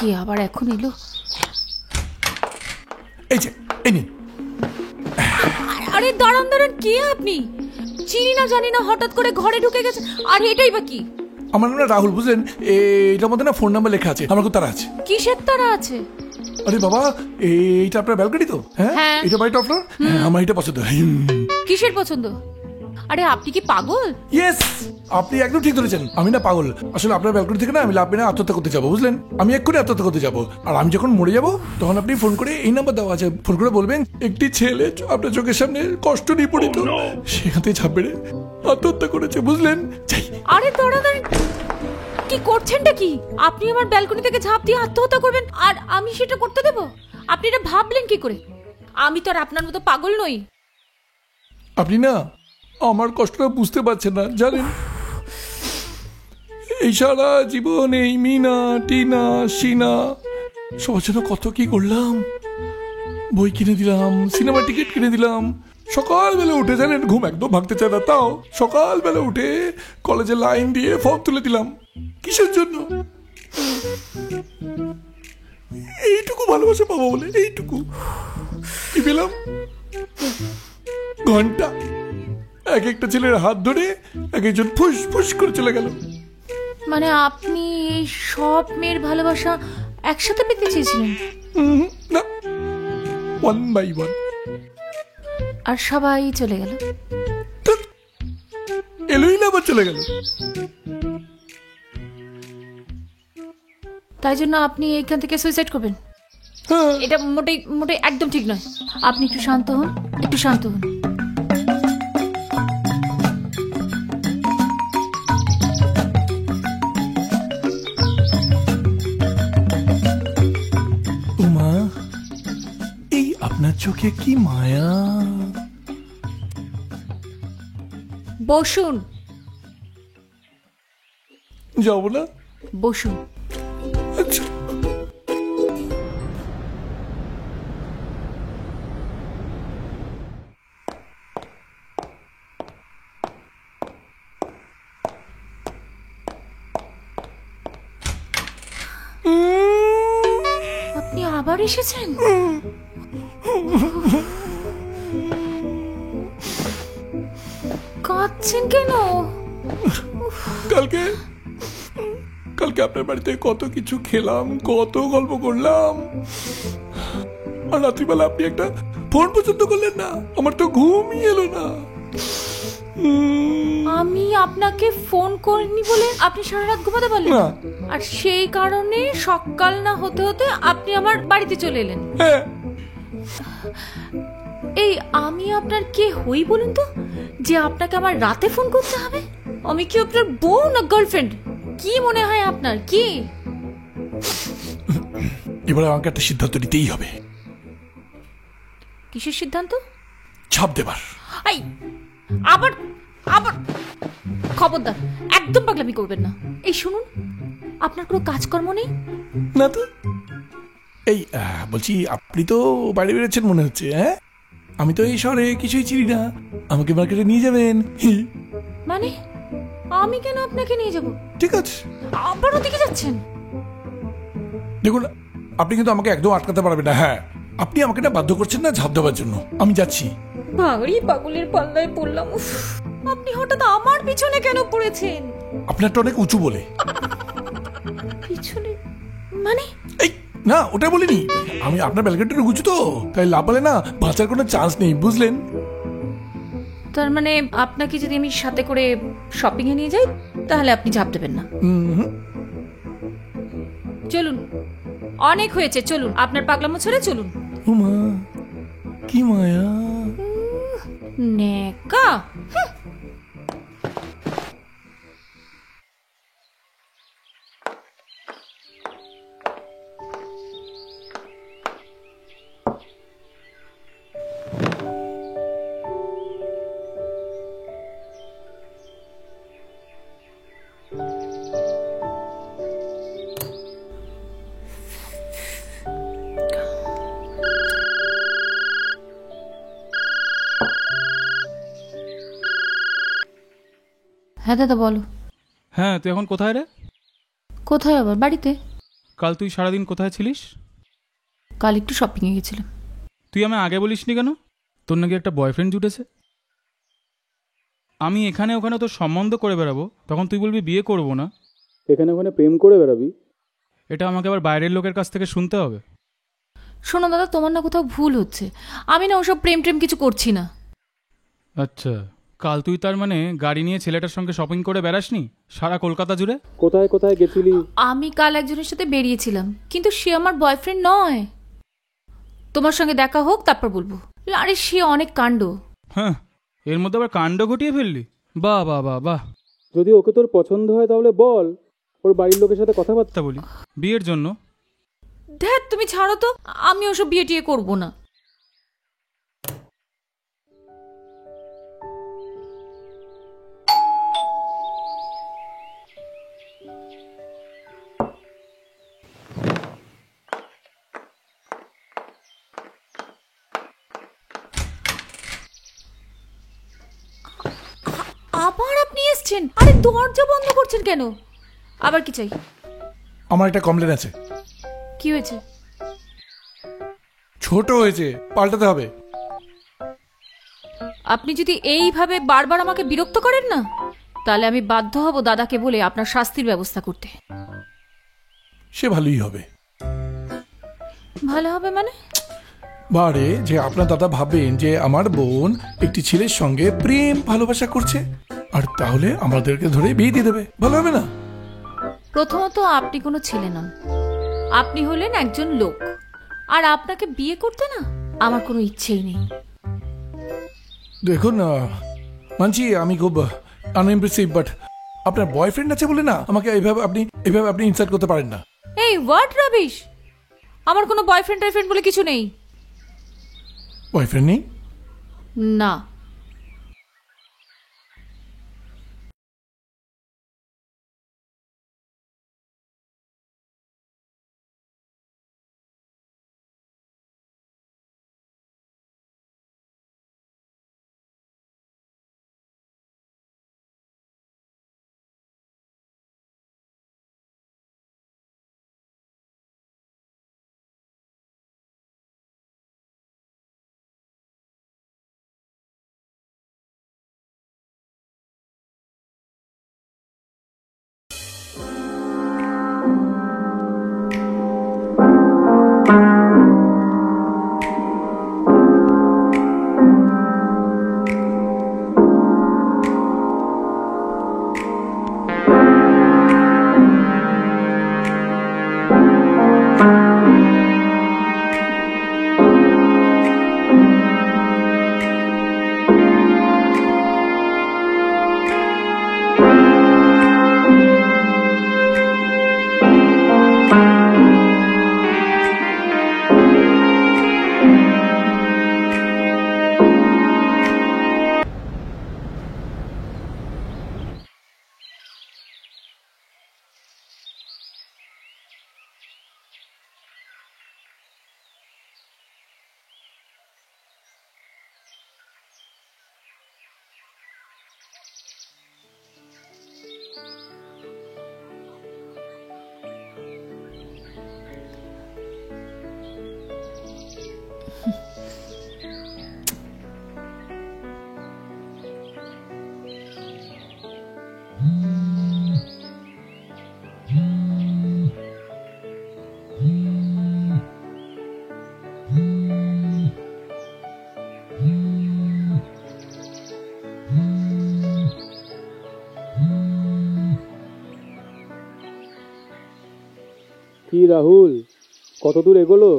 কে আবার এখন এলো? এই যে এই নিন। আরে দাঁড়ান দাঁড়ান, কে আপনি? চিনি না জানি না, হঠাৎ করে ঘরে ঢুকে গেছে। আর এটাই বা কি? আমার নাম রাহুল, বুঝলেন? এটার মধ্যে না ফোন নাম্বার লেখা আছে। আমার খুব তারা আছে। কিসের তারা আছে? আরে বাবা, এইটা আপনার ব্যালকনি তো? হ্যাঁ। এটা বাড়িটা আপনার? হ্যাঁ, আমার এটা পছন্দ। কিসের পছন্দ? আরে আপনি কি পাগল? ইয়েস, আপনি একদম ঠিক ধরেছেন। আমি না পাগল, আসলে আপনার ব্যালকনি থেকে না আমি লাভ না আত্মহত্যা করতে যাবো, বুঝলেন? আমি এক্ষুনি আত্মহত্যা করতে যাবো। আর আমি যখন মরে যাবো তখন আপনি ফোন করে, এই নাম্বার দেওয়া আছে, ফোন করে বলবেন একটি ছেলে আপনার চোখের সামনে কষ্ট নিয়ে পড়িত, সেখান থেকে ঝাঁপ বেড়ে আত্মহত্যা করেছে, বুঝলেন? যাই। আরে দাঁড়ান, কি করছেনটা কি? আপনি আমার ব্যালকনি থেকে ঝাঁপ দিয়ে আত্মহত্যা করবেন আর আমি সেটা করতে দেব? আপনি এটা ভাবলেন কি করে? আমি তো আর আপনার মতো পাগল নই। আপনি না আমার কষ্টটা বুঝতে পারছেন না, জানেন? এই সারা জীবন এই মিনা টিনা সিনা সবার জন্য কত কি করলাম। বই কিনে দিলাম, সিনেমা টিকিট কিনে দিলাম, সকালবেলা উঠে, জানেন, ঘুম একদম ভাঙতে চায় না, তাও সকালবেলা উঠে কলেজে লাইন দিয়ে ফর্ম তুলে দিলাম। কিসের জন্য? এইটুকু ভালোবাসা পাবো বলে, এইটুকু। কি পেলাম? ঘন্টা। এক একটা ছেলের হাত ধরে এক একজন ফুস ফুস করে চলে গেল। মানে আপনি এই সব মেয়ের ভালোবাসা একসাথে পেতে চেয়েছিলেন? না, ওয়ান বাই ওয়ান। আর সবাই চলে গেল? এলোই না, আবার চলে গেল। তাই জন্য আপনি এইখান থেকে সুইসাইড করবেন? এটা মোটেই মোটেই একদম ঠিক নয়। আপনি একটু শান্ত হন, একটু শান্ত হন। উমা, এই আপনার চোখে কি মায়া! বসুন। যাবো না? বসুন। আচ্ছা। আপনি আবার এসেছেন? কাঁদছেন কেন? কালকে কালকে আপনার বাড়িতে কত কিছু খেলাম, কত গল্প করলাম, আর রাত্রিবেলা আপনি একটা ফোন পছন্দ করলেন না। আমার তো ঘুমই এলো না। আমি আপনাকে ফোন করিনি বলে আপনি সারা রাত ঘুমাতে পারলেন না, আর সেই কারণে সকাল না হতে হতে আপনি আমার বাড়িতে চলে এলেন। হ্যাঁ। এই আমি আপনার কে হই বলুন তো, যে আপনাকে আমার রাতে ফোন করতে হবে? আমি কি আপনার বউ না গার্লফ্রেন্ড? কি মনে হয় আপনার? কি? এবার আমাকে একটা সিদ্ধান্ত নিতেই হবে। কিসের সিদ্ধান্ত? ছাপ দেবার। এই আবার আবার খবরদার, একদম পাগলামি করবেন না। এই শুনুন, আপনার কোনো কাজকর্ম নেই? না তো। এই বলছি, আপনি তো বাড়ি বেরোচ্ছেন মনে হচ্ছে। হ্যাঁ, আমি তো এই শহরে কিছুই চিনি না, আমাকে মার্কেটে নিয়ে যাবেন। মানে আমি কেন আপনাকে নিয়ে যাব? ঠিক আছে। আবার ওদিকে যাচ্ছেন? দেখুন, আপনি কিন্তু আমাকে একদম আটকাতে পারবেন না। হ্যাঁ, আপনি আমাকে না বাধ্য করছেন না ঝাঁপ দেওয়ার জন্য। আমি যাচ্ছি। ভারী পাগলের পাল্লায় পড়লাম। আপনি হঠাৎ আমার পিছনে কেন পড়েছেন? আপনারটা অনেক উঁচু বলে। পিছনে মানে? এই না, ওটা বলিনি আমি। আপনার ব্যালকনিটা উঁচু তো, তাই লাফালে না বাঁচার কোনো চান্স নেই, বুঝলেন? তার মানে আপনাকে যদি আমি সাথে করে শপিং এ নিয়ে যাই তাহলে আপনি ঝাঁপ দেবেন না? চলুন, অনেক হয়েছে, চলুন, আপনার পাগলামো ছেড়ে চলুন। উমা, কি মায়া! নেকা। হ্যাঁ দাদা বলো। হ্যাঁ, তুই এখন কোথায় রে? কোথায় আবার? বাড়িতে। কাল তুই সারাদিন কোথায় ছিলিস? কাল একটু শপিংয়ে গেছিলাম। তুই আমায় আগে বলিসনি কেন তোর নাকি একটা বয়ফ্রেন্ড জুটেছে? আমি এখানে ওখানে তোর সম্বন্ধ করে বেড়াবো, তখন তুই বলবি বিয়ে করবো না। এখানে ওখানে প্রেম করে বেড়াবি, এটা আমাকে আবার বাইরের লোকের কাছ থেকে শুনতে হবে? শোনো দাদা, তোমার না কোথাও ভুল হচ্ছে। আমি না ওসব প্রেম টেম কিছু করছি না। আচ্ছা, কাল তুই তার মানে গাড়ি নিয়ে ছেলেটার সঙ্গে শপিং করে বেড়াসনি সারা কলকাতা জুড়ে? কোথায় কোথায় গেছিলি? আমি কাল একজনের সাথে বেরিয়েছিলাম, কিন্তু সে আমার বয়ফ্রেন্ড নয়। তোমার সঙ্গে দেখা হোক তারপর বলবো। আরে সে অনেক কাণ্ড। হ্যাঁ, এর মধ্যে আবার কাণ্ড ঘটিয়ে ফেললি? বাহ বাহ বাহ বাহ। যদি ওকে তোর পছন্দ হয় তাহলে বল, ওর বাড়ির লোকের সাথে কথাবার্তা বলি বিয়ের জন্য। ধ্যাৎ, তুমি ছাড়ো তো, আমি ওসব বিয়ে টিয়ে করবো না। আবার আপনি এসছেন? আরে দরজা বন্ধ করছেন কেন? আবার কি চাই? আমার একটা কমপ্লেন আছে। কি হয়েছে? ছোট হয়েছে, পাল্টাতে হবে। আপনি যদি এইভাবে বারবার আমাকে বিরক্ত করেন না, তাহলে আমি বাধ্য হব দাদাকে বলে আপনার শাস্তির ব্যবস্থা করতে। সে ভালোই হবে। ভালো হবে মানে? বারে যে আপনার দাদা ভাবেন যে আমার বোন একটি ছেলের সঙ্গে প্রেম ভালোবাসা করছে, আর তাহলে আমাদেরকে ধরে বিয়ে দিয়ে দেবে। ভালো হবে না? প্রথমত আপনি কোনো ছেলে নন, আপনি হলেন একজন লোক, আর আপনাকে বিয়ে করতে না আমার কোনো ইচ্ছেই নেই। দেখুন, মানছি আমি খুব আনইমপ্রেসিভ, বাট আপনার বয়ফ্রেন্ড আছে বলে না আমাকে এইভাবে আপনি ইনসাল্ট করতে পারেন না। এই হোয়াট রাবিশ! আমার কোনো বয়ফ্রেন্ড টয়ফ্রেন্ড বলে কিছু নেই। বয়ফ্রেন্ড নেই? না। কি রাহুল, কত দূর এগোলো?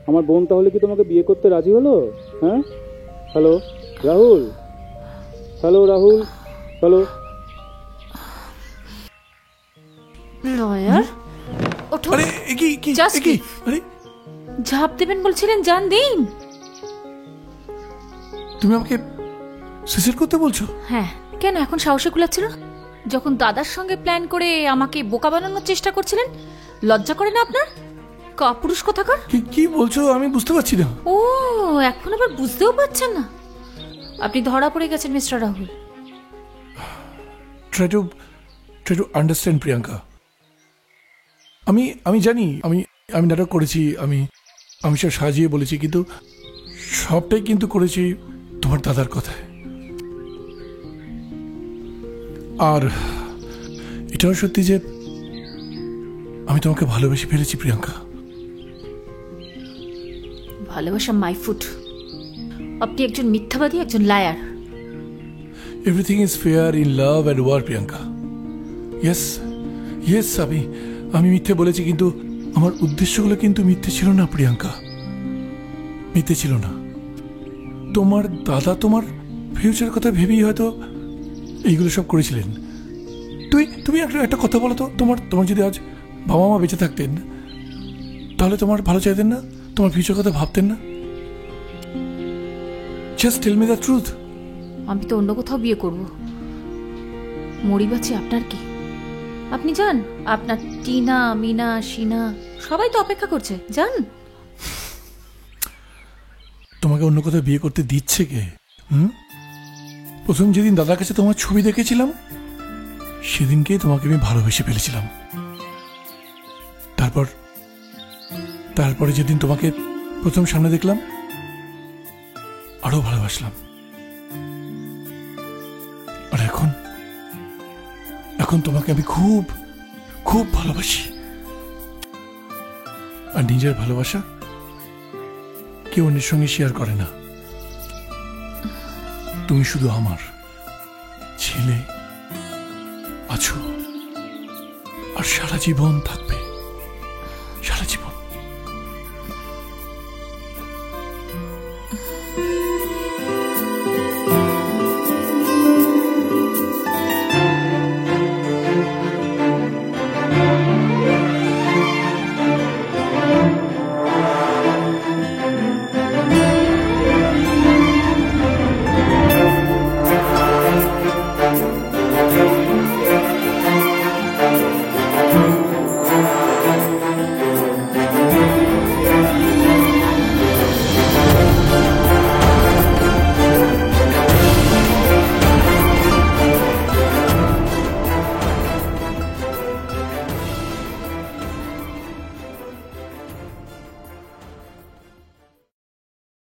আমার বোন তাহলে কি তোমাকে বিয়ে করতে রাজি হলো? হ্যাঁ, hello Rahul, hello Rahul, hello. Lawyer, ওঠো। আরে কি কি Just কি? leave. আরে ঝাঁপ দেবেন বলছিলেন, জান দিন। তুমি আমাকে সুইসাইড করতে বলছো? হ্যাঁ, কেন এখন সাহসে কুলাচ্ছিল না? যখন দাদার সঙ্গে প্ল্যান করে আমাকে বোকা বানানোর চেষ্টা করছিলেন, লজ্জা করে না আপনার? কাপুরুষ কোথাকার! কি বলছো আমি বুঝতে পারছি না। ও, এখন আবার বুঝতেও পারছেন না? আপনি ধরা পড়ে গেছেন mister Rahul. Try to understand, Priyanka. আমি আমি জানি, আমি আমি নাটক করেছি, আমি আমি সব সাজিয়ে বলেছি, কিন্তু সবটাই কিন্তু করেছি তোমার দাদার কথায়। আর এটাও সত্যি যে আমি তোমাকে ভালোবেসে ফেলেছি প্রিয়াঙ্কা। ভালোবাসা মাই ফুট। আপনি একজন মিথ্যাবাদী, একজন liar. Everything is fair in love and war Priyanka. Yes yes, আমি মিথ্যে বলেছি, কিন্তু আমার উদ্দেশ্যগুলো কিন্তু মিথ্যে ছিল না প্রিয়াঙ্কা, মিথ্যে ছিল না। তোমার দাদা তোমার ফিউচার কথা ভেবেই হয়তো এইগুলো সব করেছিলেন। তুমি একটা কথা বলো তো, তোমার যদি আজ বাবা মা বেঁচে থাকতেন তাহলে তোমার ভালো চাইতেন না? তোমার ফিউচার কথা ভাবতেন না? Just tell me the truth. আমি তো অন্য কোথাও বিয়ে করব। মরি বাঁচি আপনার কি? আপনি যান, আপনার টিনা, মিনা, সিনা সবাই তো অপেক্ষা করছে, যান। তোমাকে অন্য কোথাও বিয়ে করতে দিচ্ছে কে? প্রথম যেদিন দাদার কাছে তোমার ছবি দেখেছিলাম সেদিনকেই তোমাকে আমি ভালোবেসে ফেলেছিলাম। তারপরে যেদিন তোমাকে প্রথম সামনে দেখলাম আরো ভালোবাসলাম। আর এখন তোমাকে আমি খুব খুব ভালোবাসি। আর নিজের ভালোবাসা কেউ অন্যের সঙ্গে শেয়ার করে না। তুমি শুধু আমার ছেলে আছো, আর সারা জীবন থাকবে।